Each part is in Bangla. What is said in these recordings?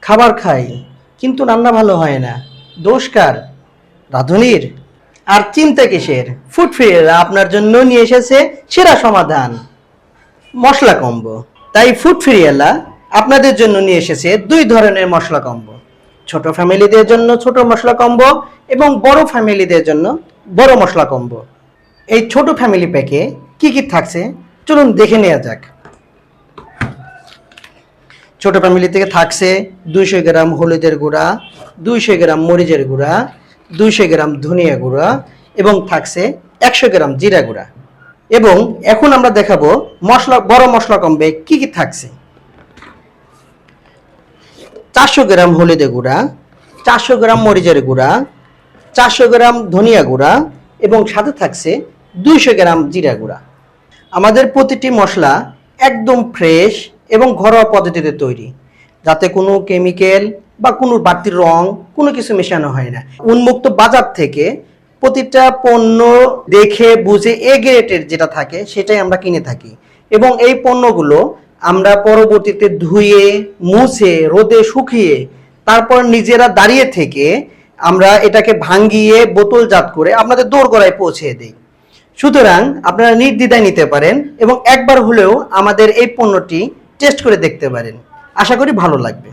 খাবার খাই কিন্তু রান্না ভালো হয় না, দোষ কার? রাঁধুনির? আর চিন্তা কিসের? ফুড ফেরিওয়ালা আপনার জন্য নিয়ে এসেছে সেরা সমাধান, মশলা কম্বো। তাই ফুড ফেরিওয়ালা আপনাদের জন্য নিয়ে এসেছে দুই ধরনের মশলা কম্বো, ছোট ফ্যামিলিদের জন্য ছোট মশলা কম্বো এবং বড় ফ্যামিলিদের জন্য বড় মশলা কম্বো। এই ছোট ফ্যামিলি প্যাকে কি কি থাকছে চলুন দেখে নেওয়া যাক। ছোট ফ্যামিলি থেকে থাকছে 200 গ্রাম হলুদের গুঁড়া, 200 গ্রাম মরিচের গুঁড়া, 200 গ্রাম ধনিয়া গুঁড়া এবং থাকছে 100 গ্রাম জিরা গুঁড়া। এবং এখন আমরা দেখাবো বড় মশলা কম্বে কি কি থাকছে। 400 গ্রাম হলুদের গুঁড়া, 400 গ্রাম মরিচের গুঁড়া, 400 গ্রাম ধনিয়া গুঁড়া এবং সাথে থাকছে 200 গ্রাম জিরা গুঁড়া। আমাদের প্রতিটি মশলা একদম ফ্রেশ এবং ঘরোয়া পদ্ধতিতে তৈরি, যাতে কোনো কেমিক্যাল বা কোনো বাড়তি রং কোনো কিছু মেশানো হয় না। উন্মুক্ত বাজার থেকে প্রতিটা পণ্য দেখে বুঝে এ গ্রেডের যেটা থাকে সেটাই আমরা কিনে থাকি এবং এই পণ্যগুলো আমরা পরবর্তীতে ধুয়ে মুছে রোদে শুকিয়ে তারপর নিজেরা দাঁড়িয়ে থেকে আমরা এটাকে ভাঙিয়ে বোতলজাত করে আপনাদের দোরগোড়ায় পৌঁছে দিই। সুতরাং আপনারা নির্দ্বিধায় নিতে পারেন এবং একবার হলেও আমাদের এই পণ্যটি টেস্ট করে দেখতে পারেন, আশা করি ভালো লাগবে।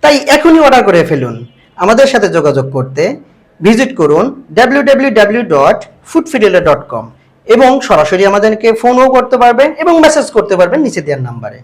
তাই এখনই অর্ডার করে ফেলুন। আমাদের সাথে যোগাযোগ করতে ভিজিট করুন www.foodfidela.com এবং সরাসরি আমাদেরকে ফোনও করতে পারবেন এবং মেসেজ করতে পারবেন নিচে দেওয়ার নাম্বারে।